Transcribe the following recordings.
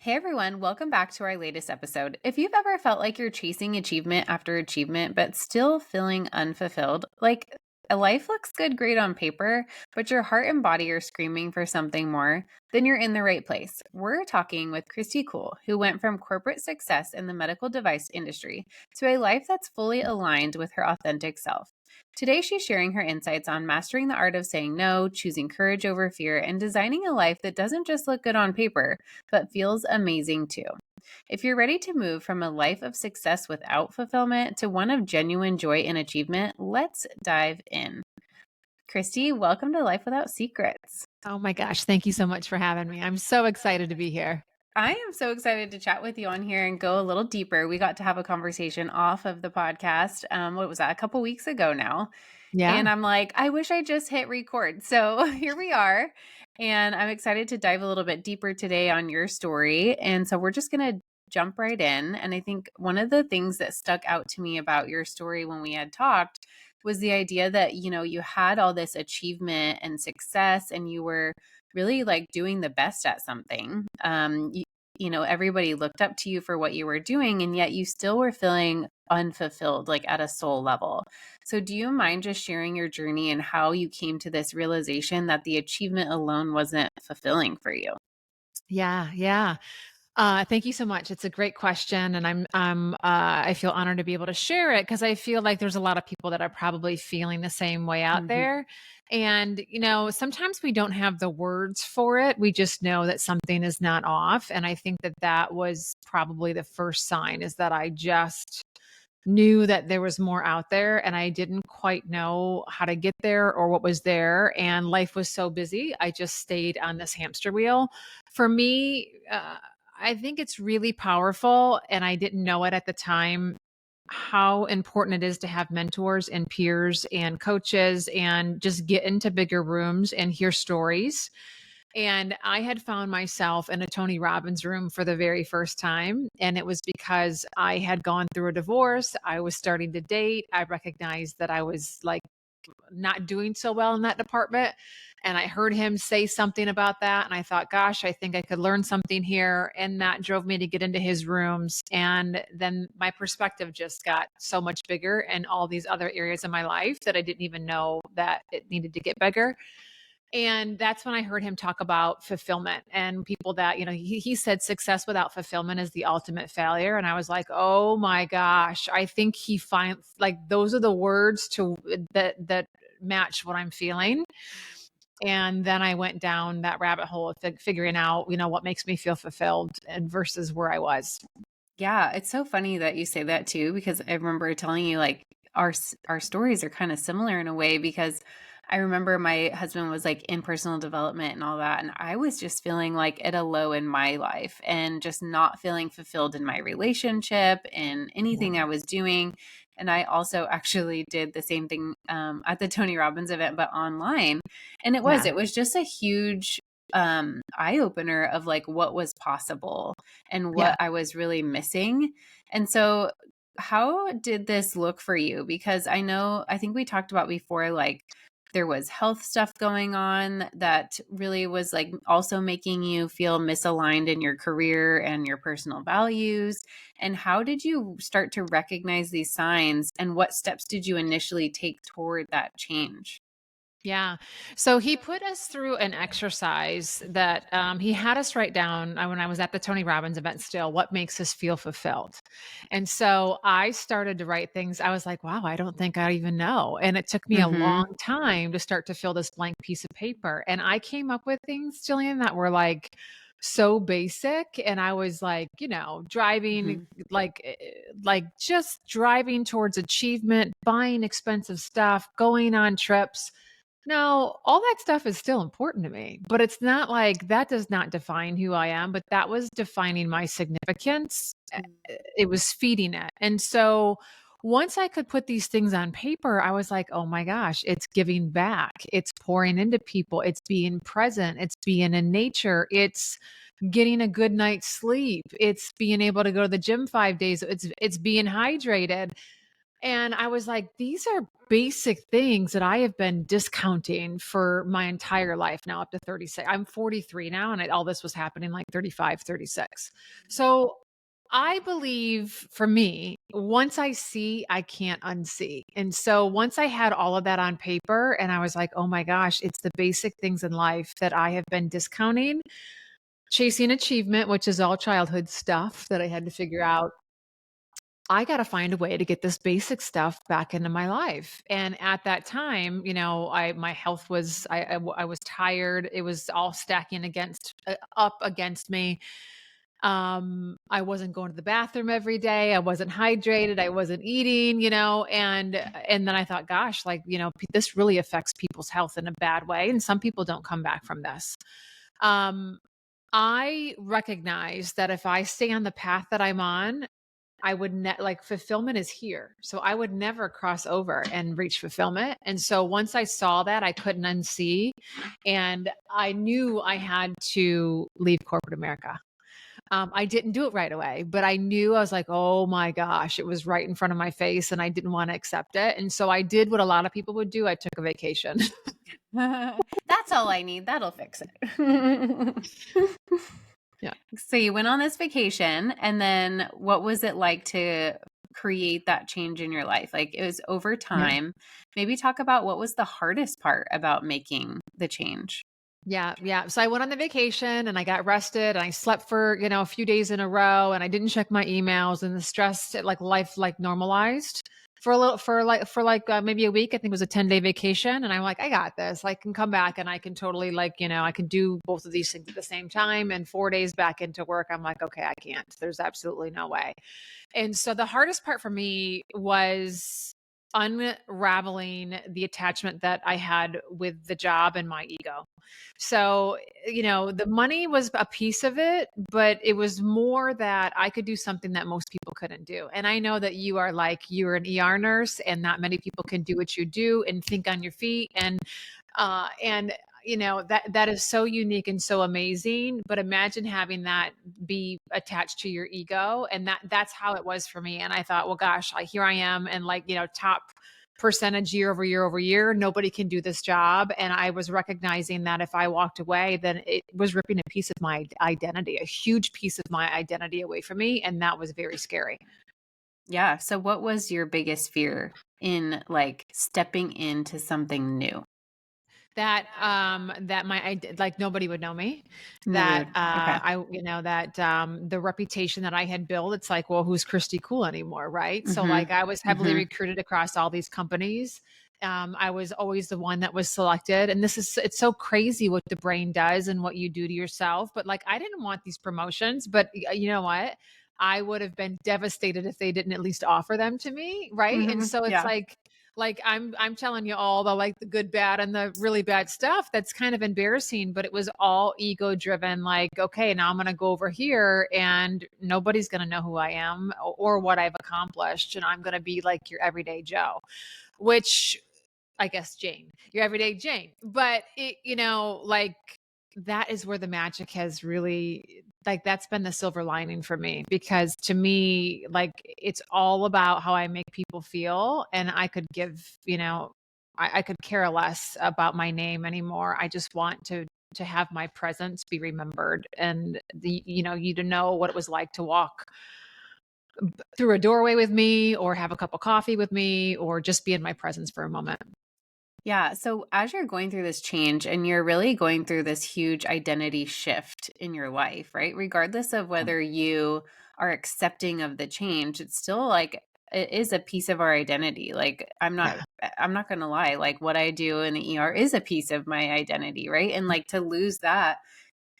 Hey everyone, welcome back to our latest episode. If you've ever felt like you're chasing achievement after achievement, but still feeling unfulfilled, like a life looks great on paper, but your heart and body are screaming for something more, then you're in the right place. We're talking with Kristy Kuhl, who went from corporate success in the medical device industry to a life that's fully aligned with her authentic self. Today, she's sharing her insights on mastering the art of saying no, choosing courage over fear, and designing a life that doesn't just look good on paper, but feels amazing too. If you're ready to move from a life of success without fulfillment to one of genuine joy and achievement, let's dive in. Kristy, welcome to Life Without Secrets. Oh my gosh, thank you so much for having me. I'm so excited to be here. I am so excited to chat with you on here and go a little deeper. We got to have a conversation off of the podcast. What was that? A couple weeks ago now. Yeah. And I'm like, I wish I just hit record. So here we are. And I'm excited to dive a little bit deeper today on your story. And so we're just going to jump right in. And I think one of the things that stuck out to me about your story when we had talked was the idea that, you had all this achievement and success and you were really like doing the best at something. Everybody looked up to you for what you were doing, and yet you still were feeling unfulfilled, like at a soul level. So do you mind just sharing your journey and how you came to this realization that the achievement alone wasn't fulfilling for you? Yeah. Thank you so much. It's a great question, and I feel honored to be able to share it because I feel like there's a lot of people that are probably feeling the same way out Mhm. there. And sometimes we don't have the words for it. We just know that something is not off. And I think that that was probably the first sign is that I just knew that there was more out there and I didn't quite know how to get there or what was there. And life was so busy. I just stayed on this hamster wheel. For me, I think it's really powerful. And I didn't know it at the time how important it is to have mentors and peers and coaches and just get into bigger rooms and hear stories. And I had found myself in a Tony Robbins room for the very first time. And it was because I had gone through a divorce. I was starting to date. I recognized that I was like not doing so well in that department. And I heard him say something about that. And I thought, gosh, I think I could learn something here. And that drove me to get into his rooms. And then my perspective just got so much bigger in all these other areas of my life that I didn't even know that it needed to get bigger. And that's when I heard him talk about fulfillment and people that, he said success without fulfillment is the ultimate failure. And I was like, oh my gosh, I think he finds like those are the words to that match what I'm feeling. And then I went down that rabbit hole of figuring out, what makes me feel fulfilled and versus where I was. Yeah, it's so funny that you say that too, because I remember telling you like our stories are kind of similar in a way because I remember my husband was like in personal development and all that, and I was just feeling like at a low in my life and just not feeling fulfilled in my relationship and anything I was doing. And I also actually did the same thing at the Tony Robbins event, but online. And Yeah. it was just a huge eye opener of like what was possible and Yeah. what I was really missing. And so, how did this look for you? Because I think we talked about before, like there was health stuff going on that really was like also making you feel misaligned in your career and your personal values. And how did you start to recognize these signs? And what steps did you initially take toward that change? Yeah. So he put us through an exercise that he had us write down when I was at the Tony Robbins event still, what makes us feel fulfilled. And so I started to write things. I was like, wow, I don't think I even know. And it took me a long Mm-hmm. time to start to fill this blank piece of paper. And I came up with things, Jillian, that were like, so basic. And I was like, driving like just driving towards achievement, buying expensive stuff, going on trips. Now, all that stuff is still important to me, but it's not like that does not define who I am, but that was defining my significance. It was feeding it. And so once I could put these things on paper, I was like, oh my gosh, it's giving back. It's pouring into people. It's being present. It's being in nature. It's getting a good night's sleep. It's being able to go to the gym 5 days. It's being hydrated. And I was like, these are basic things that I have been discounting for my entire life now, up to 36. I'm 43 now, and all this was happening like 35, 36. So I believe for me, once I see, I can't unsee. And so once I had all of that on paper, and I was like, oh my gosh, it's the basic things in life that I have been discounting, chasing achievement, which is all childhood stuff that I had to figure out. I got to find a way to get this basic stuff back into my life. And at that time, my health was, I was tired. It was all stacking up against me. I wasn't going to the bathroom every day. I wasn't hydrated. I wasn't eating, and then I thought, gosh, like, this really affects people's health in a bad way. And some people don't come back from this. Um, I recognize that if I stay on the path that I'm on, I would like fulfillment is here. So I would never cross over and reach fulfillment. And so once I saw that, I couldn't unsee. And I knew I had to leave corporate America. I didn't do it right away, but I knew I was like, oh my gosh, it was right in front of my face and I didn't want to accept it. And so I did what a lot of people would do. I took a vacation. That's all I need. That'll fix it. Yeah. So you went on this vacation, and then what was it like to create that change in your life? Like, it was over Yeah. time. Maybe talk about what was the hardest part about making the change. Yeah, yeah. So I went on the vacation and I got rested and I slept for, a few days in a row and I didn't check my emails and the stress, like life, like normalized for a little, maybe a week. I think it was a 10-day vacation. And I'm like, I got this. I can come back and I can totally I can do both of these things at the same time. And 4 days back into work, I'm like, okay, I can't. There's absolutely no way. And so the hardest part for me was unraveling the attachment that I had with the job and my ego. So, the money was a piece of it, but it was more that I could do something that most people couldn't do. And I know that you're an ER nurse and not many people can do what you do and think on your feet and that is so unique and so amazing, but imagine having that be attached to your ego. And that's how it was for me. And I thought, well, gosh, here I am, and top percentage year over year over year, nobody can do this job. And I was recognizing that if I walked away, then it was ripping a piece of my identity, a huge piece of my identity away from me, and that was very scary. Yeah. So what was your biggest fear in like stepping into something new? That like nobody would know me, Nobody that would. Okay. the reputation that I had built, it's like, well, who's Kristy Kuhl anymore, right? So Mm-hmm. like I was heavily Mm-hmm. recruited across all these companies. I was always the one that was selected, and it's so crazy what the brain does and what you do to yourself. But like, I didn't want these promotions, but you know what, I would have been devastated if they didn't at least offer them to me, right? And Mm-hmm. so it's Yeah. like I'm telling you all the good, bad, and the really bad stuff. That's kind of embarrassing, but it was all ego driven. Like, okay, now I'm going to go over here and nobody's going to know who I am or what I've accomplished. And I'm going to be like your everyday Joe, which I guess Jane, your everyday Jane. But that is where the magic has really, like, that's been the silver lining for me, because to me, like, it's all about how I make people feel. And I could I could care less about my name anymore. I just want to have my presence be remembered, and you to know what it was like to walk through a doorway with me, or have a cup of coffee with me, or just be in my presence for a moment. Yeah. So as you're going through this change and you're really going through this huge identity shift in your life, right? Regardless of whether you are accepting of the change, it's still like it is a piece of our identity. Like Yeah. I'm not going to lie, like what I do in the ER is a piece of my identity, right? And like to lose that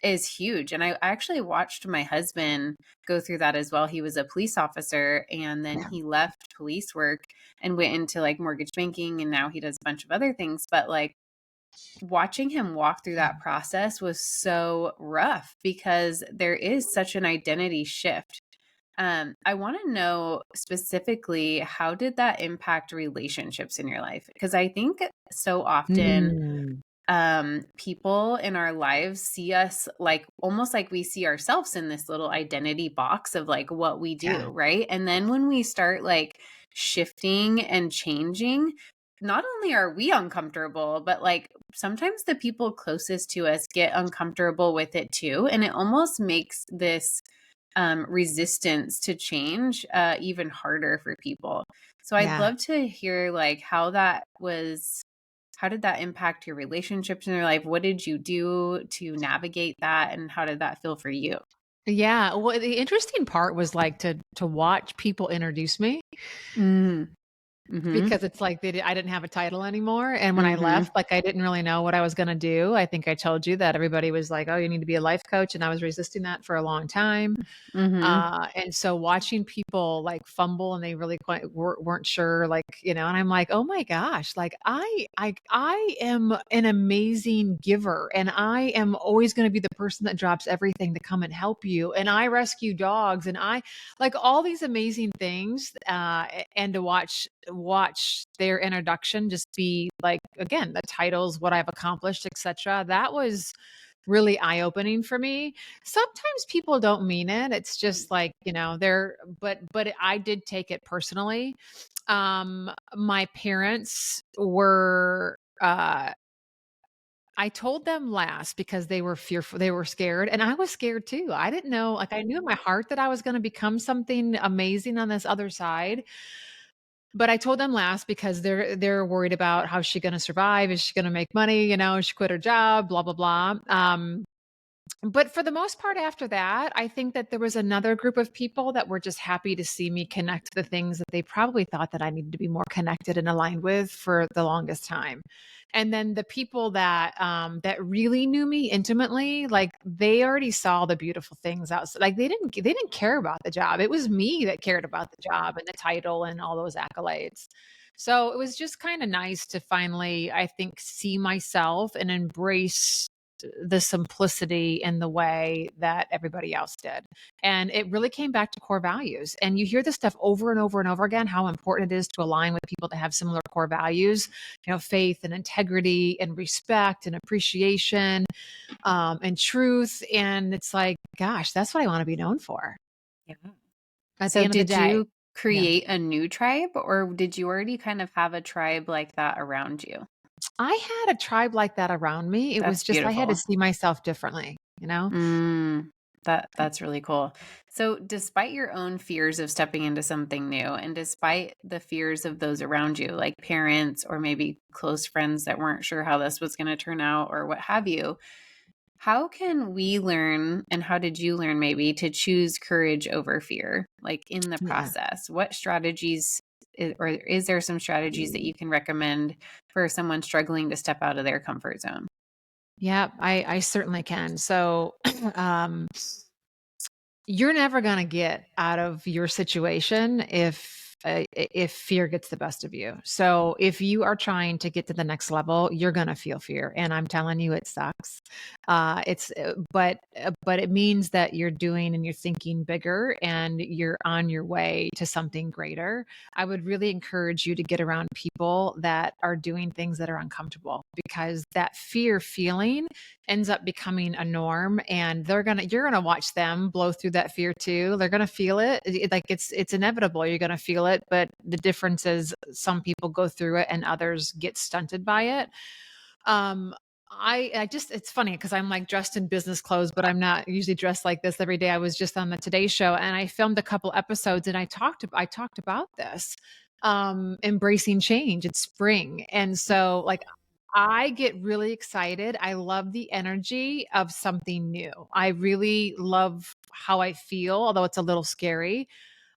is huge. And I actually watched my husband go through that as well. He was a police officer and then Yeah. he left police work and went into like mortgage banking, and now he does a bunch of other things. But like watching him walk through that process was so rough because there is such an identity shift. I want to know specifically, how did that impact relationships in your life? Because I think so often Mm. people in our lives see us like almost like we see ourselves in this little identity box of like what we do, Yeah. right? And then when we start like shifting and changing, not only are we uncomfortable, but like sometimes the people closest to us get uncomfortable with it too. And it almost makes this resistance to change even harder for people. So I'd Yeah. love to hear like how did that impact your relationships in your life? What did you do to navigate that? And how did that feel for you? Yeah. Well, the interesting part was like to watch people introduce me. Mm. Mm-hmm. Because it's like I didn't have a title anymore, and when I Mm-hmm. left, like, I didn't really know what I was gonna do. I think I told you that everybody was like, "Oh, you need to be a life coach," and I was resisting that for a long time. Mm-hmm. And so watching people like fumble and they really quite weren't sure, like, and I'm like, oh my gosh, like I am an amazing giver and I am always going to be the person that drops everything to come and help you. And I rescue dogs and I like all these amazing things. And to watch their introduction just be like, again, the titles, what I've accomplished, etc. That was really eye-opening for me. Sometimes people don't mean it. It's just like, they're but I did take it personally. My parents were I told them last because they were fearful, they were scared, and I was scared too. I didn't know, like I knew in my heart that I was going to become something amazing on this other side. But I told them last because they're worried about how's she going to survive? Is she going to make money? She quit her job, blah blah blah. But for the most part after that, I think that there was another group of people that were just happy to see me connect to the things that they probably thought that I needed to be more connected and aligned with for the longest time. And then the people that really knew me intimately, like they already saw the beautiful things outside. Like they didn't care about the job. It was me that cared about the job and the title and all those accolades. So it was just kind of nice to finally, I think, see myself and embrace the simplicity in the way that everybody else did. And it really came back to core values. And you hear this stuff over and over and over again, how important it is to align with people that have similar core values, faith and integrity and respect and appreciation, and truth. And it's like, gosh, that's what I want to be known for Yeah. at the So end of the did day. you Yeah. create a new tribe or did you already kind of have a tribe like that around you? I had a tribe like that around me. It was That's just, I had to beautiful. see myself differently. Mm, that's really cool. So despite your own fears of stepping into something new and despite the fears of those around you, like parents or maybe close friends that weren't sure how this was going to turn out or what have you, how can we learn and how did you learn maybe to choose courage over fear, like in the Yeah. process? What strategies or is there some strategies that you can recommend for someone struggling to step out of their comfort zone? Yeah, I certainly can. So, um, you're never going to get out of your situation if fear gets the best of you. So if you are trying to get to the next level, you're going to feel fear, and I'm telling you, it sucks. But it means that you're doing and you're thinking bigger, and you're on your way to something greater. I would really encourage you to get around people that are doing things that are uncomfortable, because that fear feeling ends up becoming a norm, and you're gonna watch them blow through that fear too. They're gonna feel it. Like it's inevitable. You're gonna feel it, but the difference is some people go through it and others get stunted by it. Um, I just, it's funny because I'm like dressed in business clothes, but I'm not usually dressed like this every day. I was just on the Today Show and I filmed a couple episodes and I talked about this, embracing change. It's spring. And so like I get really excited. I love the energy of something new. I really love how I feel, although it's a little scary.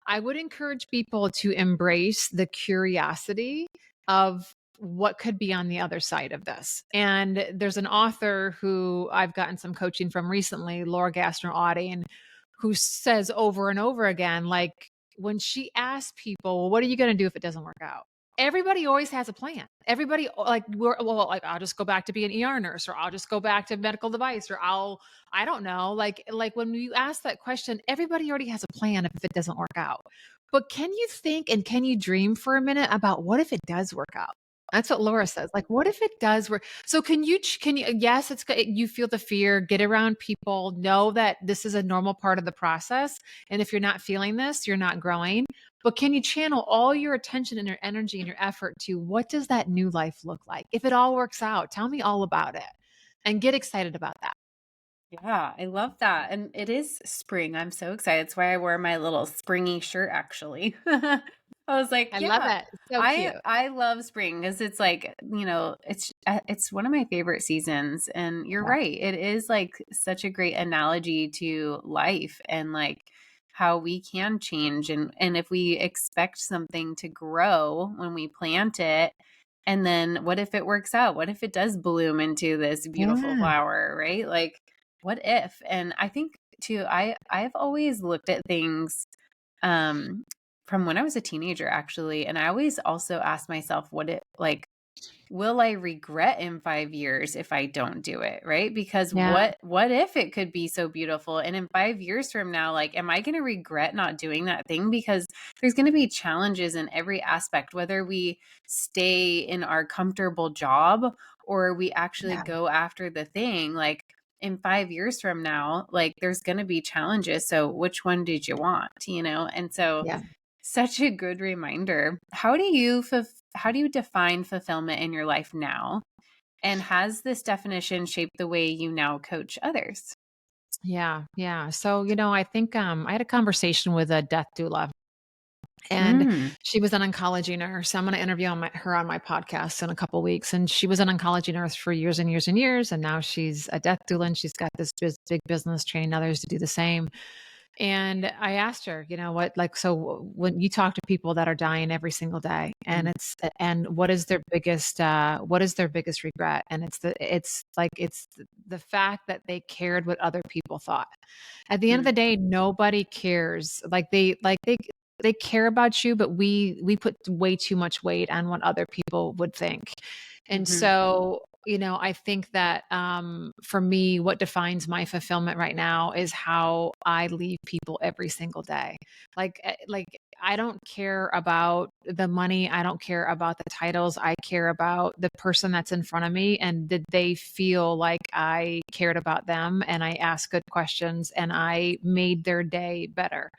I would encourage people to embrace the curiosity of what could be on the other side of this. And there's an author who I've gotten some coaching from recently, Laura Gassner Auding, who says over and over again, like when she asks people, well, what are you going to do if it doesn't work out? Everybody always has a plan. Everybody like I'll just go back to be an ER nurse, or I'll just go back to medical device, or I don't know. Like when you ask that question, everybody already has a plan if it doesn't work out. But can you think and can you dream for a minute about what if it does work out? That's what Laura says. Like, what if it does work? So yes, you feel the fear, get around people, know that this is a normal part of the process. And if you're not feeling this, you're not growing. But can you channel all your attention and your energy and your effort to what does that new life look like? If it all works out, tell me all about it and get excited about that. Yeah, I love that. And it is spring. I'm so excited. It's why I wore my little springy shirt actually. I was like, I love yeah, it. So I cute. I love spring because it's like, it's one of my favorite seasons. And you're Yeah. right. It is like such a great analogy to life and like how we can change and if we expect something to grow when we plant it, and then what if it works out? What if it does bloom into this beautiful Yeah. flower, right? Like what if? And I think too, I've always looked at things um from when I was a teenager actually, and I always also asked myself what it like will I regret in 5 years if I don't do it, right? Because Yeah. what if it could be so beautiful and in 5 years from now, like am I going to regret not doing that thing? Because there's going to be challenges in every aspect, whether we stay in our comfortable job or we actually Yeah. go after the thing. Like in 5 years from now, like there's going to be challenges. So which one did you want, you know? And so Yeah. such a good reminder. How do you define fulfillment in your life now? And has this definition shaped the way you now coach others? Yeah. Yeah. So, I think I had a conversation with a death doula. And Mm, she was an oncology nurse. I'm going to interview her on my podcast in a couple weeks. And she was an oncology nurse for years and years and years. And now she's a death doula and she's got this big business training others to do the same. And I asked her, what, like, so when you talk to people that are dying every single day mm, and what is their biggest regret? And it's the fact that they cared what other people thought. At the end of mm, the day, nobody cares. They care about you, but we put way too much weight on what other people would think. And mhm, so, I think that for me, what defines my fulfillment right now is how I leave people every single day. Like I don't care about the money. I don't care about the titles. I care about the person that's in front of me and did they feel like I cared about them and I asked good questions and I made their day better.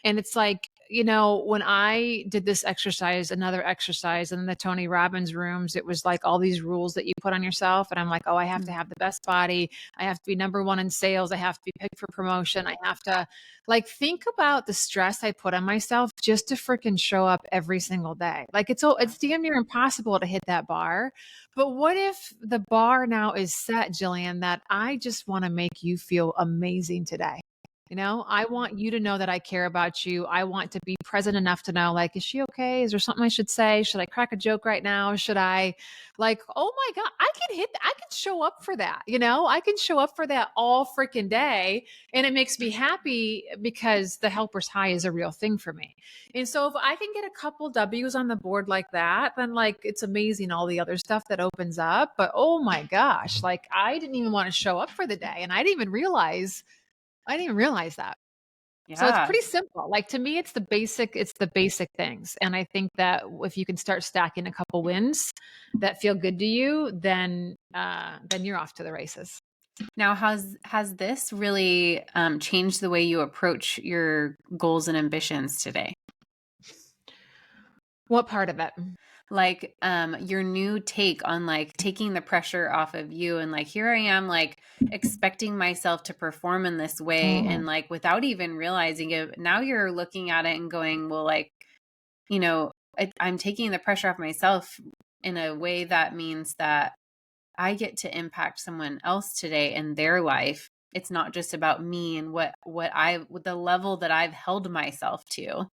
And it's like, when I did this exercise, another exercise in the Tony Robbins rooms, it was like all these rules that you put on yourself. And I'm like, oh, I have to mm, have the best body. I have to be number one in sales. I have to be picked for promotion. I have to like think about the stress I put on myself just to freaking show up every single day. Like it's damn near impossible to hit that bar. But what if the bar now is set, Jillian, that I just want to make you feel amazing today? I want you to know that I care about you. I want to be present enough to know, like, is she okay? Is there something I should say? Should I crack a joke right now? Should I, like, oh my God, I can show up for that. I can show up for that all freaking day. And it makes me happy because the helper's high is a real thing for me. And so if I can get a couple W's on the board like that, then like it's amazing all the other stuff that opens up. But oh my gosh, like I didn't even want to show up for the day. And I didn't even realize that. So it's yeah. pretty simple. Like to me, it's the basic things. And I think that if you can start stacking a couple wins that feel good to you, then you're off to the races. Now, has this really changed the way you approach your goals and ambitions today? What part of it? Like your new take on like taking the pressure off of you and like here I am like expecting myself to perform in this way Mm, and like without even realizing it, now you're looking at it and going, well, like, you know, I'm taking the pressure off myself in a way that means that I get to impact someone else today in their life. It's not just about me and the level that I've held myself to.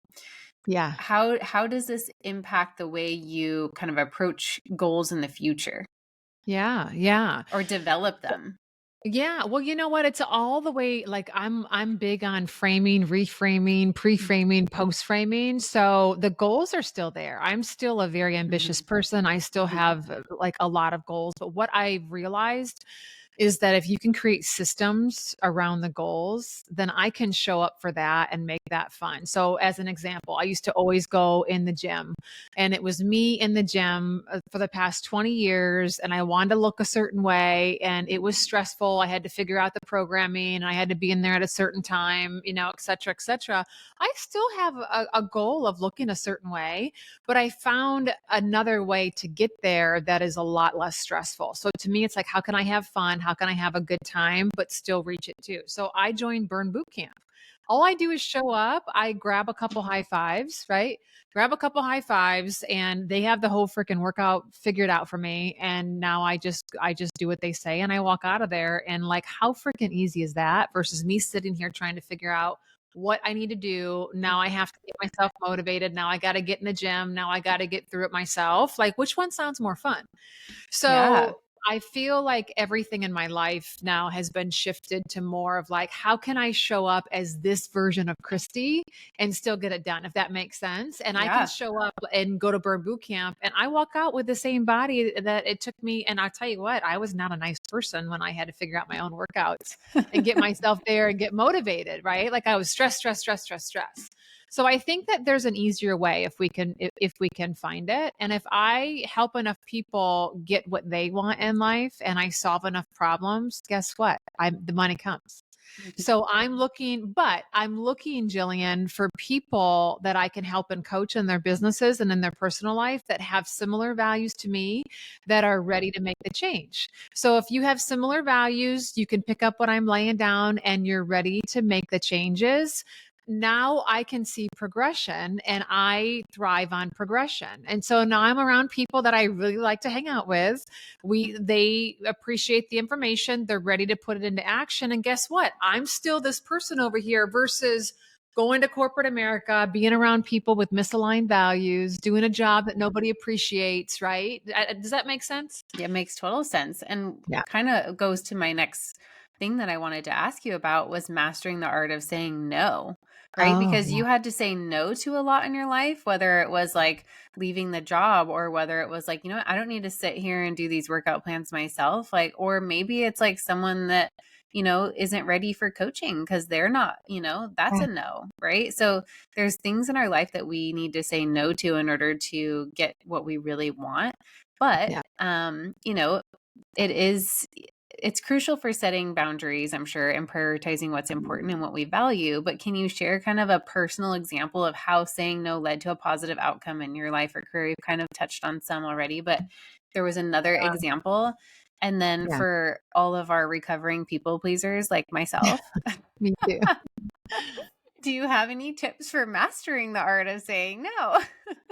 yeah. How does this impact the way you kind of approach goals in the future Yeah. Yeah. or develop them? Yeah, well, you know what? It's all the way like I'm big on framing, reframing, pre-framing, post-framing. So the goals are still there. I'm still a very ambitious Mhm, person. I still mhm, have like a lot of goals, but what I've realized is that if you can create systems around the goals, then I can show up for that and make that fun. So as an example, I used to always go in the gym, and it was me in the gym for the past 20 years. And I wanted to look a certain way, and it was stressful. I had to figure out the programming, and I had to be in there at a certain time, et cetera, et cetera. I still have a goal of looking a certain way, but I found another way to get there that is a lot less stressful. So to me, it's like, how can I have fun? How can I have a good time, but still reach it too? So I joined Burn Boot Camp. All I do is show up. I grab a couple high fives, right? Grab a couple high fives, and they have the whole freaking workout figured out for me. And now I just do what they say, and I walk out of there. And like, how freaking easy is that versus me sitting here trying to figure out what I need to do. Now I have to get myself motivated. Now I got to get in the gym. Now I got to get through it myself. Like, which one sounds more fun? Yeah. So I feel like everything in my life now has been shifted to more of like, how can I show up as this version of Kristy and still get it done, if that makes sense? And I can Yeah. show up and go to Burn Boot Camp, and I walk out with the same body that it took me. And I'll tell you what, I was not a nice person when I had to figure out my own workouts and get myself there and get motivated, right? Like I was stressed. So I think that there's an easier way if we can find it. And if I help enough people get what they want in life and I solve enough problems, guess what? The money comes. So I'm looking, Jillian, for people that I can help and coach in their businesses and in their personal life that have similar values to me, that are ready to make the change. So if you have similar values, you can pick up what I'm laying down and you're ready to make the changes. Now I can see progression, and I thrive on progression. And so now I'm around people that I really like to hang out with. They appreciate the information. They're ready to put it into action. And guess what? I'm still this person over here versus going to corporate America, being around people with misaligned values, doing a job that nobody appreciates, right? Does that make sense? It makes total sense. And Yeah. kind of goes to my next thing that I wanted to ask you about, was mastering the art of saying no, right? Oh, Because yeah. you had to say no to a lot in your life, whether it was like leaving the job, or whether it was like, you know what, I don't need to sit here and do these workout plans myself. Like, or maybe it's like someone that, isn't ready for coaching because they're not, that's a no, right? So there's things in our life that we need to say no to in order to get what we really want. But, Yeah. it is it's crucial for setting boundaries, I'm sure, and prioritizing what's important and what we value. But can you share kind of a personal example of how saying no led to a positive outcome in your life or career? You've kind of touched on some already, but there was another example. And then Yeah. for all of our recovering people pleasers like myself, Me too. do you have any tips for mastering the art of saying no?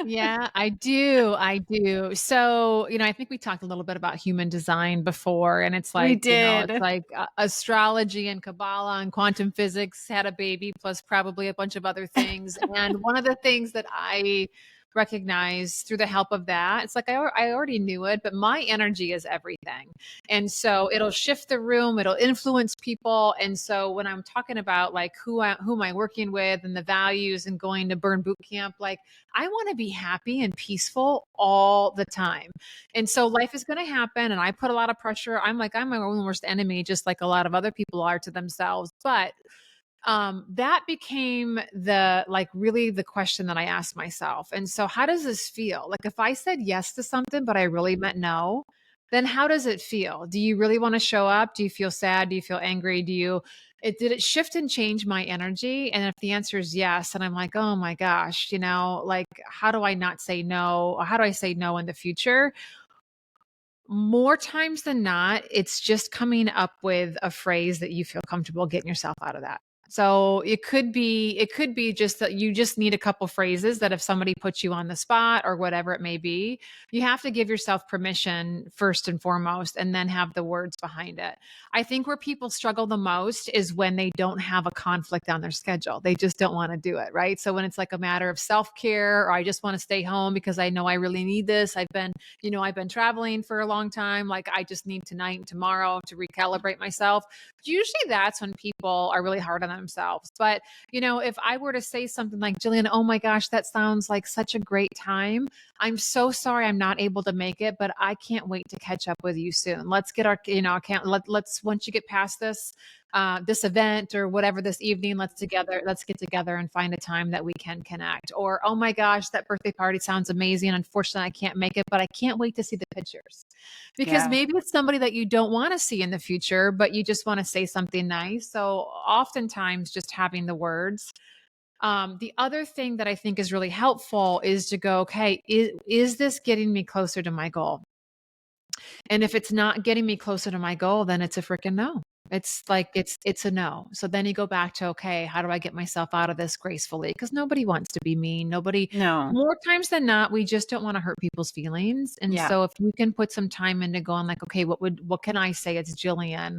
Yeah, I do. I do. So, I think we talked a little bit about human design before, and it's We like, it's did. like astrology and Kabbalah and quantum physics had a baby, plus probably a bunch of other things. And one of the things that I recognize through the help of that, it's like I already knew it, but my energy is everything. And so it'll shift the room, it'll influence people. And so when I'm talking about like who am I working with and the values and going to Burn Boot Camp, like I want to be happy and peaceful all the time. And so life is going to happen. And I put a lot of pressure. I'm my own worst enemy, just like a lot of other people are to themselves. But that became really the question that I asked myself. And so how does this feel? Like if I said yes to something, but I really meant no, then how does it feel? Do you really want to show up? Do you feel sad? Do you feel angry? Did it shift and change my energy? And if the answer is yes, and I'm like, oh my gosh, like how do I not say no? Or how do I say no in the future? More times than not, it's just coming up with a phrase that you feel comfortable getting yourself out of that. So it could be just that you just need a couple phrases that if somebody puts you on the spot or whatever it may be, you have to give yourself permission first and foremost, and then have the words behind it. I think where people struggle the most is when they don't have a conflict on their schedule. They just don't want to do it, right? So when it's like a matter of self-care, or I just want to stay home because I know I really need this. I've been traveling for a long time. Like I just need tonight and tomorrow to recalibrate myself. Usually that's when people are really hard on themselves. But, if I were to say something like, Jillian, oh my gosh, that sounds like such a great time. I'm so sorry I'm not able to make it, but I can't wait to catch up with you soon. Let's get our, account. Let's, once you get past this event or whatever this evening, let's get together and find a time that we can connect. Or, oh my gosh, that birthday party sounds amazing. Unfortunately, I can't make it, but I can't wait to see the pictures. Because Yeah. maybe it's somebody that you don't want to see in the future, but you just want to say something nice. So oftentimes just having the words. The other thing that I think is really helpful is to go, okay, is this getting me closer to my goal? And if it's not getting me closer to my goal, then it's a freaking no. It's like it's a no. So then you go back to, okay, how do I get myself out of this gracefully? Because nobody wants to be mean. Nobody, No. more times than not, we just don't want to hurt people's feelings. And Yeah. so if you can put some time into going like, okay, what can I say? It's Jillian.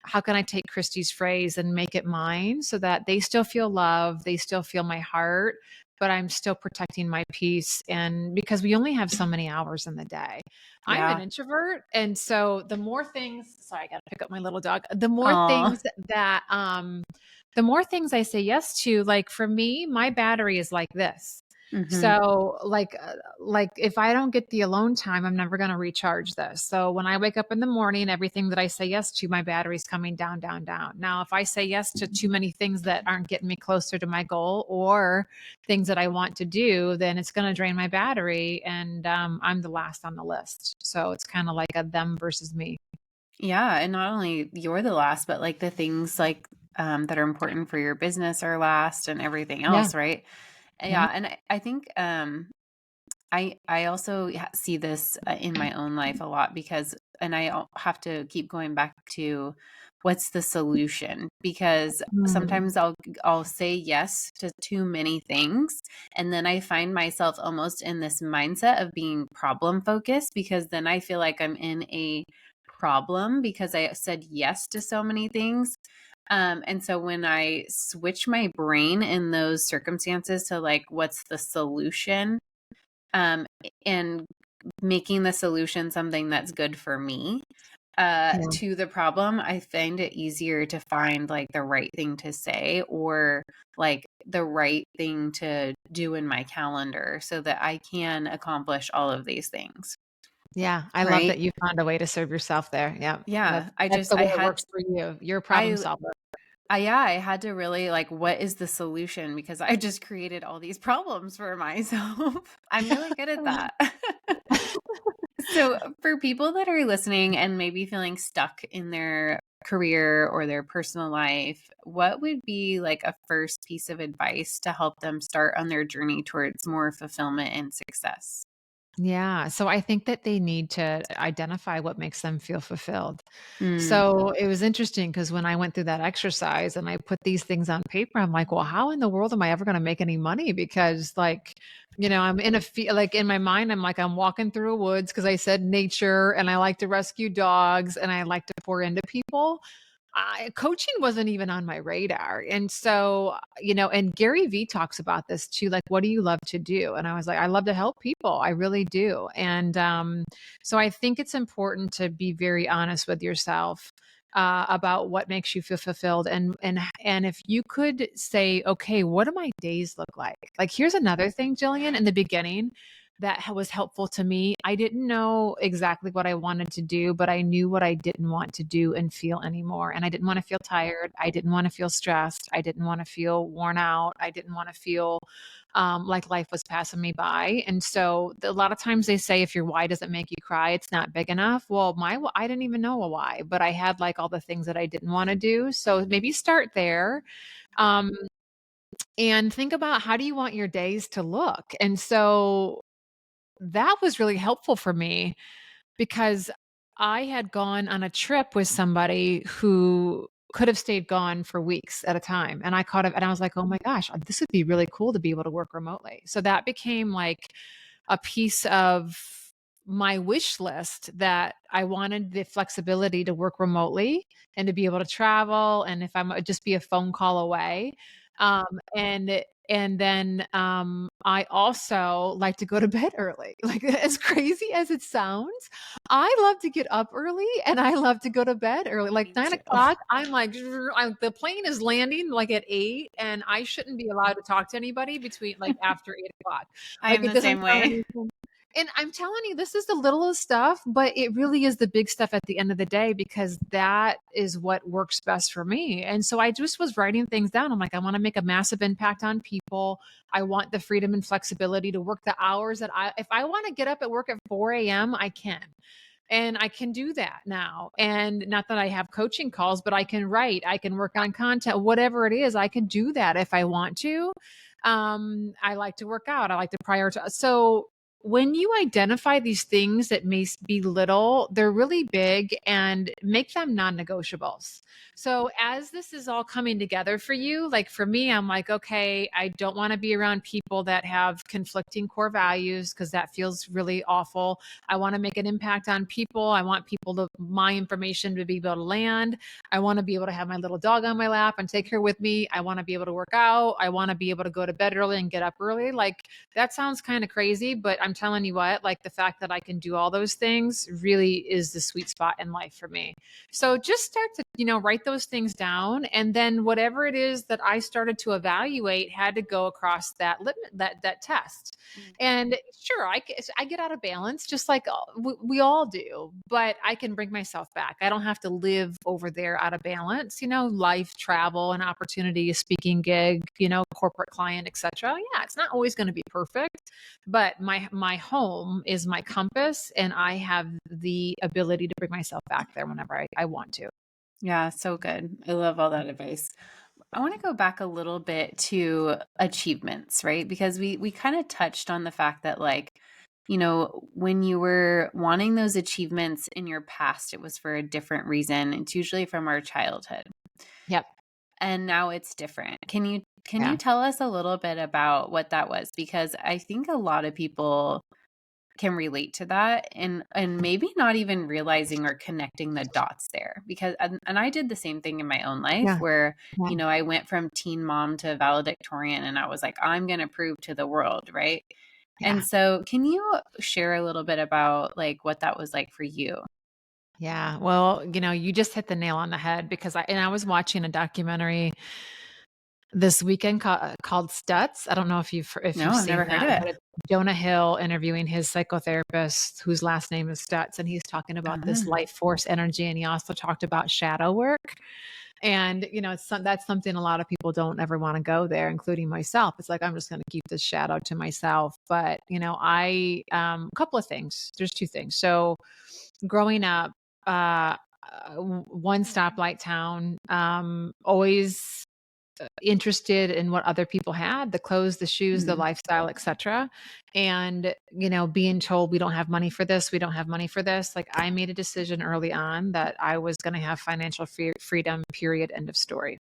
How can I take Kristy's phrase and make it mine so that they still feel love, they still feel my heart, but I'm still protecting my peace. And because we only have so many hours in the day. I'm an Yeah. introvert. And so the more things, sorry, I got to pick up my little dog. Oh. The more things I say yes to, like for me, my battery is like this. Mm-hmm. So like if I don't get the alone time, I'm never going to recharge this. So when I wake up in the morning, everything that I say yes to, my battery's coming down, down, down. Now, if I say yes to too many things that aren't getting me closer to my goal or things that I want to do, then it's going to drain my battery. And I'm the last on the list. So it's kind of like a them versus me. Yeah. And not only you're the last, but like the things like that are important for your business are last and everything Yeah. else, right? Yeah. Yeah. And I think I also see this in my own life a lot because, and have to keep going back to what's the solution, because Mm. sometimes I'll say yes to too many things, and then I find myself almost in this mindset of being problem focused, because then I feel like I'm in a problem because I said yes to so many things. And so when I switch my brain in those circumstances to like, what's the solution? Um, and making the solution something that's good for me, Yeah. to the problem, I find it easier to find like the right thing to say or like the right thing to do in my calendar so that I can accomplish all of these things. Yeah. I love that Right. you found a way to serve yourself there. Yeah. Yeah. That's the way it works for you. You're a problem I, solver. yeah, I had to really like, what is the solution? Because I just created all these problems for myself. I'm really good at that. So, for people that are listening and maybe feeling stuck in their career or their personal life, what would be like a first piece of advice to help them start on their journey towards more fulfillment and success? Yeah. So I think that they need to identify what makes them feel fulfilled. Mm, So it was interesting because when I went through that exercise and I put these things on paper, I'm like, well, how in the world am I ever going to make any money? Because like, I'm in like in my mind, I'm like, I'm walking through a woods because I said nature and I like to rescue dogs and I like to pour into people. Coaching wasn't even on my radar. And so, and Gary Vee talks about this too. Like, what do you love to do? And I was like, I love to help people. I really do. And so I think it's important to be very honest with yourself about what makes you feel fulfilled. And if you could say, okay, what do my days look like? Like, here's another thing, Jillian, in the beginning that was helpful to me. I didn't know exactly what I wanted to do, but I knew what I didn't want to do and feel anymore. And I didn't want to feel tired. I didn't want to feel stressed. I didn't want to feel worn out. I didn't want to feel like life was passing me by. And so a lot of times they say if your why doesn't make you cry, it's not big enough. Well, I didn't even know a why, but I had like all the things that I didn't want to do. So maybe start there. Um, and think about how do you want your days to look? And so that was really helpful for me because I had gone on a trip with somebody who could have stayed gone for weeks at a time. And I caught up and I was like, oh my gosh, this would be really cool to be able to work remotely. So that became like a piece of my wish list that I wanted the flexibility to work remotely and to be able to travel. And if I'm just be a phone call away. And And then I also like to go to bed early. Like, as crazy as it sounds, I love to get up early and I love to go to bed early. Like Me 9 too. o'clock, I'm like, the plane is landing like at 8, and I shouldn't be allowed to talk to anybody between like after 8 o'clock. I Like, am it the doesn't same sound way. anything. And I'm telling you, this is the littlest stuff, but it really is the big stuff at the end of the day, because that is what works best for me. And so I just was writing things down. I'm like, I want to make a massive impact on people. I want the freedom and flexibility to work the hours that if I want to get up at work at 4 a.m., I can. And I can do that now. And not that I have coaching calls, but I can write, I can work on content, whatever it is, I can do that if I want to. I like to work out. I like to prioritize. So when you identify these things that may be little, they're really big, and make them non-negotiables. So as this is all coming together for you, like for me, I'm like, okay, I don't want to be around people that have conflicting core values, because that feels really awful. I want to make an impact on people. I want my information to be able to land. I want to be able to have my little dog on my lap and take her with me. I want to be able to work out. I want to be able to go to bed early and get up early. Like, that sounds kind of crazy, but I'm telling you what, like, the fact that I can do all those things really is the sweet spot in life for me. So just start to, write those things down. And then whatever it is that I started to evaluate had to go across that limit, that test. Mhm. And sure, I get out of balance, just like we all do, but I can bring myself back. I don't have to live over there out of balance, life, travel, and opportunity, a speaking gig, corporate client, etc. Yeah, it's not always going to be perfect, but my home is my compass, and I have the ability to bring myself back there whenever I want to. Yeah, so good. I love all that advice. I want to go back a little bit to achievements, right? Because we kind of touched on the fact that, like, when you were wanting those achievements in your past, it was for a different reason. It's usually from our childhood. Yep. And now it's different. Can you Yeah. tell us a little bit about what that was? Because I think a lot of people can relate to that, and maybe not even realizing or connecting the dots there, because and I did the same thing in my own life, Yeah. where Yeah. I went from teen mom to valedictorian, and I was like, I'm going to prove to the world, right? And Yeah. so can you share a little bit about like what that was like for you? Yeah. Well, you just hit the nail on the head, because I was watching a documentary this weekend called Stutz. I don't know if No, you've I've never seen heard that, of it. but it's Jonah Hill interviewing his psychotherapist, whose last name is Stutz, and he's talking about this Ah, life force energy, and he also talked about shadow work. And that's something a lot of people don't ever want to go there, including myself. It's like, I'm just going to keep this shadow to myself. But I a couple of things. There's two things. So growing up, one stoplight town, always interested in what other people had, the clothes, the shoes, the mm, lifestyle, etc. And being told, we don't have money for this, we don't have money for this. Like, I made a decision early on that I was going to have financial freedom, period, end of story.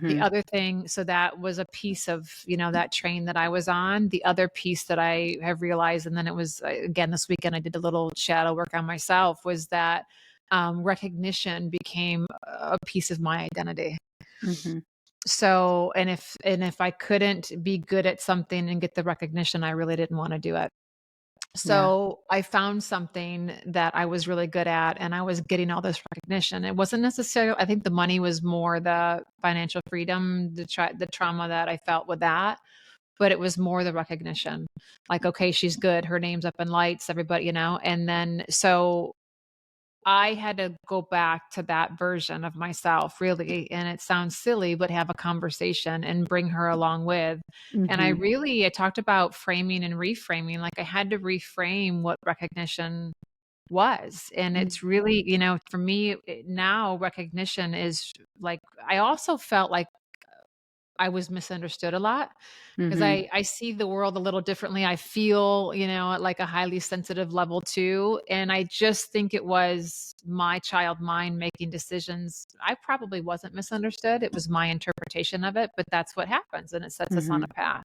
The mhm, other thing, so that was a piece of that train that I was on. The other piece that I have realized, and then it was again this weekend, I did a little shadow work on myself, was that recognition became a piece of my identity. mhm, So, and if I couldn't be good at something and get the recognition, I really didn't want to do it. yeah, So I found something that I was really good at, and I was getting all this recognition. It wasn't necessarily, I think the money was more the financial freedom, the trauma that I felt with that, but it was more the recognition. Like, okay, she's good. Her name's up in lights, everybody, and then, so I had to go back to that version of myself, really. And it sounds silly, but have a conversation and bring her along with. And mhm, I talked about framing and reframing. Like, I had to reframe what recognition was. And mm, it's really, for me now, recognition is like, I also felt like I was misunderstood a lot, because mhm, I see the world a little differently. I feel, at like a highly sensitive level too. And I just think it was my child mind making decisions. I probably wasn't misunderstood. It was my interpretation of it, but that's what happens, and it sets us on mhm. a path.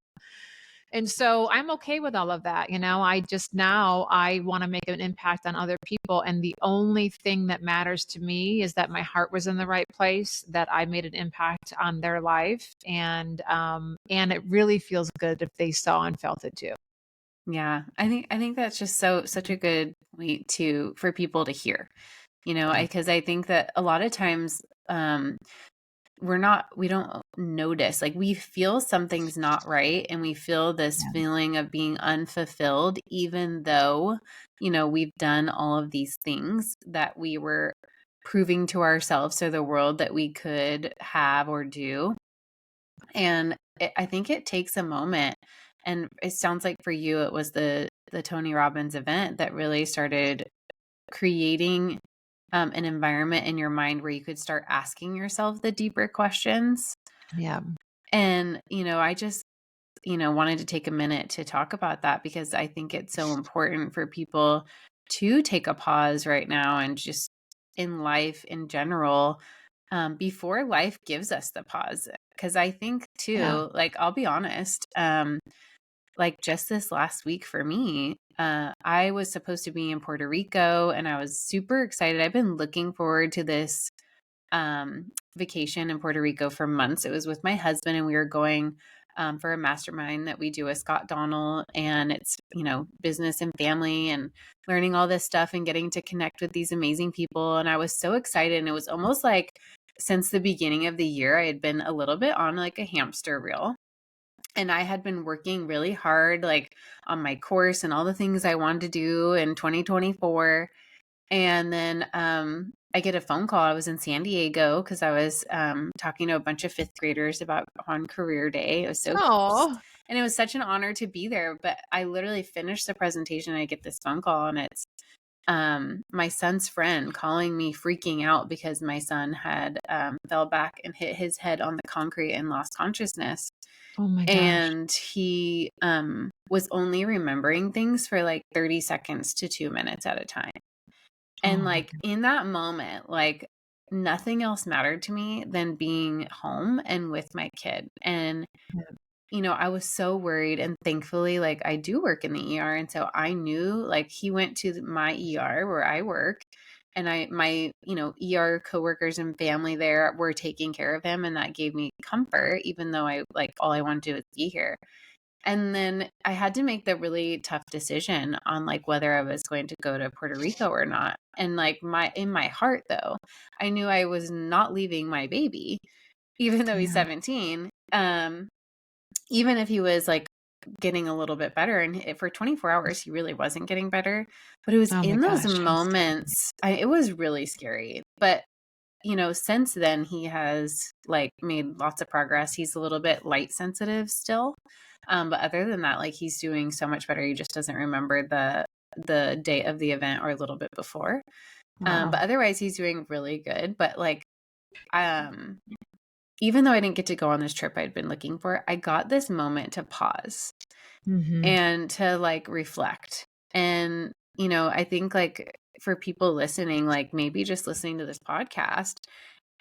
And so I'm okay with all of that. I just now I want to make an impact on other people. And the only thing that matters to me is that my heart was in the right place, that I made an impact on their life. And it really feels good if they saw and felt it too. Yeah. I think that's just such a good point for people to hear. Yeah. Because I think that a lot of times we don't notice, like we feel something's not right and we feel this Yeah. feeling of being unfulfilled, even though, we've done all of these things that we were proving to ourselves or the world that we could have or do. And I think it takes a moment. And it sounds like for you, it was the Tony Robbins event that really started creating an environment in your mind where you could start asking yourself the deeper questions. Yeah. And, I just, wanted to take a minute to talk about that because I think it's so important for people to take a pause right now and just in life in general, before life gives us the pause. Because I think Yeah. too, like, I'll be honest, like just this last week for me, I was supposed to be in Puerto Rico and I was super excited. I've been looking forward to this vacation in Puerto Rico for months. It was with my husband and we were going for a mastermind that we do with Scott Donnell. And it's, business and family and learning all this stuff and getting to connect with these amazing people. And I was so excited. And it was almost like since the beginning of the year, I had been a little bit on like a hamster wheel. And I had been working really hard, like on my course and all the things I wanted to do in 2024. And then I get a phone call. I was in San Diego because I was talking to a bunch of fifth graders about on career day. It was so cool. Oh, And it was such an honor to be there. But I literally finished the presentation and I get this phone call and it's my son's friend calling me freaking out because my son had fell back and hit his head on the concrete and lost consciousness. oh my gosh. And he was only remembering things for like 30 seconds to 2 minutes at a time. And Oh my like in that moment, like nothing else mattered to me than being home and with my kid. And, God. I was so worried. And thankfully, like I do work in the ER. And so I knew like he went to my ER where I work. And my ER coworkers and family there were taking care of him. And that gave me comfort, even though I like all I want to do is be here. And then I had to make the really tough decision on like whether I was going to go to Puerto Rico or not. And like in my heart though, I knew I was not leaving my baby, even though he's Yeah. 17. Even if he was like getting a little bit better and for 24 hours he really wasn't getting better, but it was Oh my in those gosh. How scary. moments it was really scary. But since then he has like made lots of progress. He's a little bit light sensitive still. But other than that, like he's doing so much better. He just doesn't remember the date of the event or a little bit before. Wow. But otherwise he's doing really good. But like, um, even though I didn't get to go on this trip I'd been looking for, I got this moment to pause Mm-hmm. and to like reflect. And, I think like for people listening, like maybe just listening to this podcast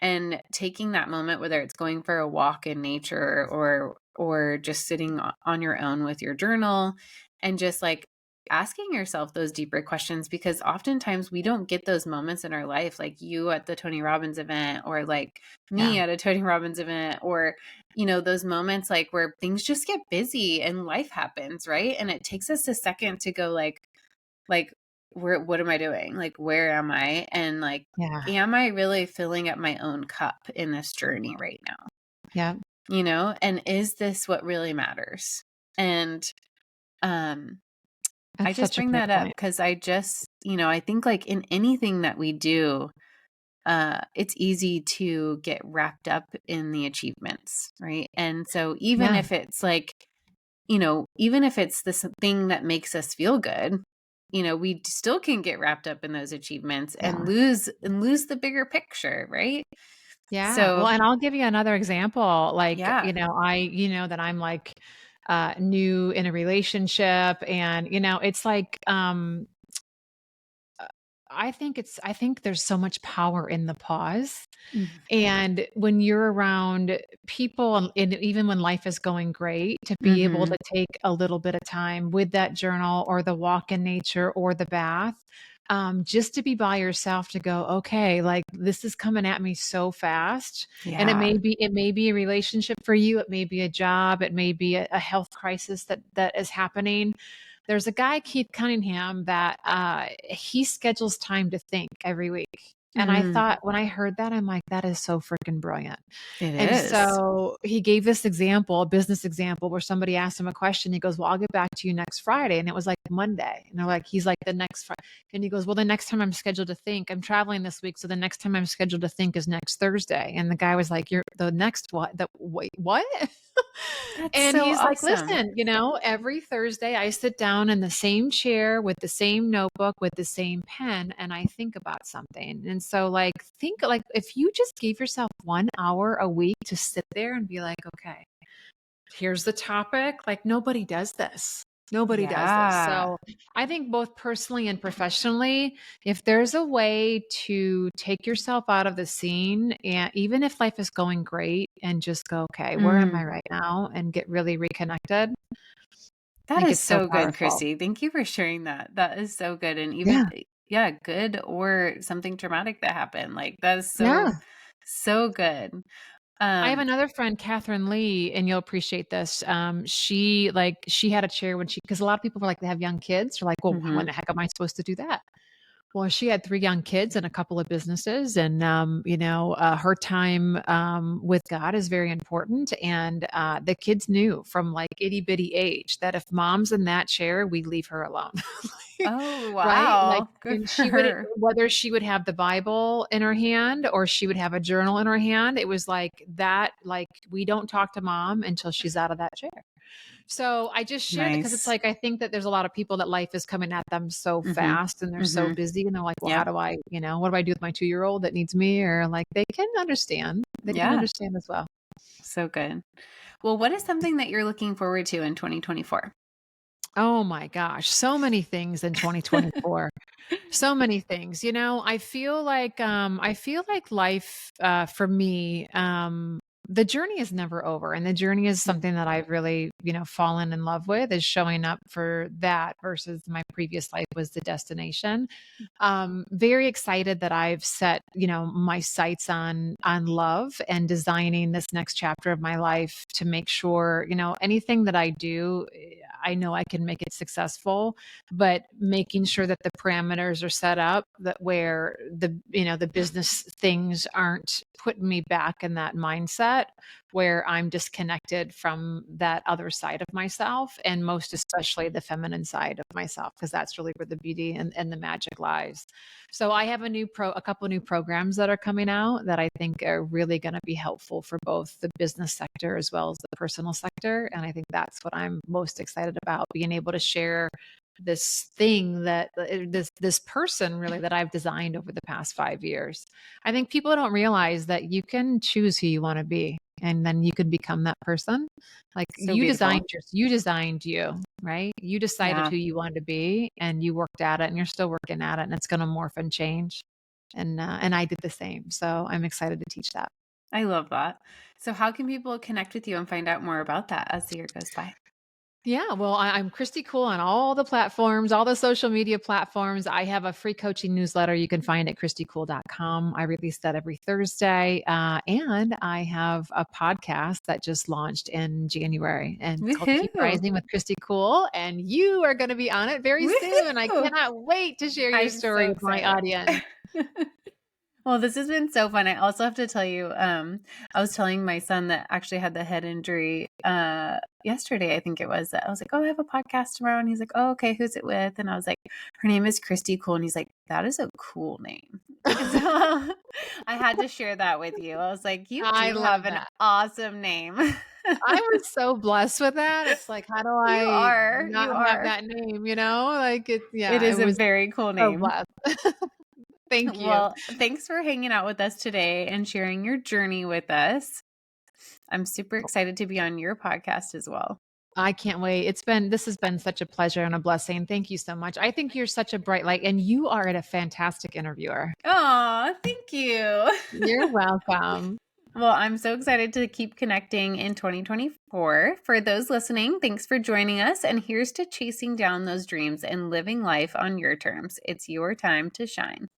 and taking that moment, whether it's going for a walk in nature or just sitting on your own with your journal and just like asking yourself those deeper questions, because oftentimes we don't get those moments in our life, like you at the Tony Robbins event or like me Yeah. at a Tony Robbins event, or those moments like where things just get busy and life happens, right? And it takes us a second to go like what am I doing? Like where am I? And like Yeah. am I really filling up my own cup in this journey right now? Yeah. And is this what really matters? And um I That's just such a bring great that up point. because I just, I think like in anything that we do, it's easy to get wrapped up in the achievements, right? And so even Yeah. if it's like, even if it's this thing that makes us feel good, we still can get wrapped up in those achievements and Yeah. lose the bigger picture, right? Yeah. Well, So, and I'll give you another example. Like, yeah. that I'm like new in a relationship and it's like I think there's so much power in the pause. Mm. And when you're around people, and even when life is going great, to be able Mhm. to take a little bit of time with that journal or the walk in nature or the bath, just to be by yourself to go, okay, like this is coming at me so fast. And Yeah. it may be a relationship for you. It may be a job. It may be a health crisis that is happening. There's a guy, Keith Cunningham, that he schedules time to think every week. And I Mm. thought when I heard that, I'm like, that is so freaking brilliant. It And is. so he gave this example, a business example, where somebody asked him a question. He goes, well, I'll get back to you next Friday. And it was like Monday. And they're like, he's like, the next Friday. And he goes, well, the next time I'm scheduled to think, I'm traveling this week. So the next time I'm scheduled to think is next Thursday. And the guy was like, you're the next what? Wait, what? That's And so he's like, awesome. listen, every Thursday I sit down in the same chair with the same notebook, with the same pen, and I think about something. And so like, think like if you just gave yourself 1 hour a week to sit there and be like, okay, here's the topic. Like nobody does this. Nobody does this. Yeah. So I think both personally and professionally, if there's a way to take yourself out of the scene, and even if life is going great, and just go, okay, where am I Mm. right now? And get really reconnected. I That think is it's so so good, powerful. Kristy. Thank you for sharing that. That is so good. And even, Yeah. yeah, good or something traumatic that happened. Like that is so, Yeah. so good. I have Um, another friend, Catherine Lee, and you'll appreciate this. She had a chair when because a lot of people were like, they have young kids. They're like, well, when mhm. the heck am I supposed to do that? Well, she had 3 young kids and a couple of businesses, and her time with God is very important. And the kids knew from like itty bitty age that if mom's in that chair, we leave her alone. Oh, Right? Like, wow. Good and for her. whether she would have the Bible in her hand or she would have a journal in her hand, it was like that. Like, we don't talk to mom until she's out of that chair. So I just shared it because it's Nice. like, I think that there's a lot of people that life is coming at them so Mhm. fast and they're so Mhm. busy and they're like, well, how Yep. do what do I do with my 2-year old that needs me? Or like, they can understand. They can Yeah. understand as well. So good. Well, what is something that you're looking forward to in 2024? Oh my gosh, so many things in 2024. So many things. I feel like life for me, the journey is never over. And the journey is something that I've really, fallen in love with, is showing up for that versus my previous life was the destination. Very excited that I've set, my sights on love and designing this next chapter of my life to make sure, anything that I do, I know I can make it successful, but making sure that the parameters are set up that where the business things aren't putting me back in that mindset where I'm disconnected from that other side of myself, and most especially the feminine side of myself, because that's really where the beauty and the magic lies. So I have a couple of new programs that are coming out that I think are really going to be helpful for both the business sector as well as the personal sector. And I think that's what I'm most excited about, being able to share this thing that this person really that I've designed over the past 5 years. I think people don't realize that you can choose who you want to be, and then you can become that person. Like So beautiful. you designed you, right? You decided Yeah. who you wanted to be, and you worked at it, and you're still working at it, and it's going to morph and change. And I did the same. So I'm excited to teach that. I love that. So how can people connect with you and find out more about that as the year goes by? Yeah, well, I'm Kristy Kuhl on all the platforms, all the social media platforms. I have a free coaching newsletter you can find at KristyKuhl.com. I release that every Thursday. And I have a podcast that just launched in January, and it's called Keep Woohoo. Rising with Kristy Kuhl. And you are going to be on it very soon. I Woohoo. cannot wait to share your I'm story so with my excited. audience. Well, this has been so fun. I also have to tell you, I was telling my son that actually had the head injury yesterday, I think it was. That I was like, oh, I have a podcast tomorrow. And he's like, oh, okay, who's it with? And I was like, her name is Kristy Kuhl. And he's like, that is a cool name. So I had to share that with you. I was like, you I do have love an that. awesome name. I was so blessed with that. It's like, how do You I are. not You have are. that name? Like It it is a was very cool so name. blessed. Thank you. Well, thanks for hanging out with us today and sharing your journey with us. I'm super excited to be on your podcast as well. I can't wait. This has been such a pleasure and a blessing. Thank you so much. I think you're such a bright light, and you are a fantastic interviewer. Aw, thank you. You're welcome. Well, I'm so excited to keep connecting in 2024. For those listening, thanks for joining us. And here's to chasing down those dreams and living life on your terms. It's your time to shine.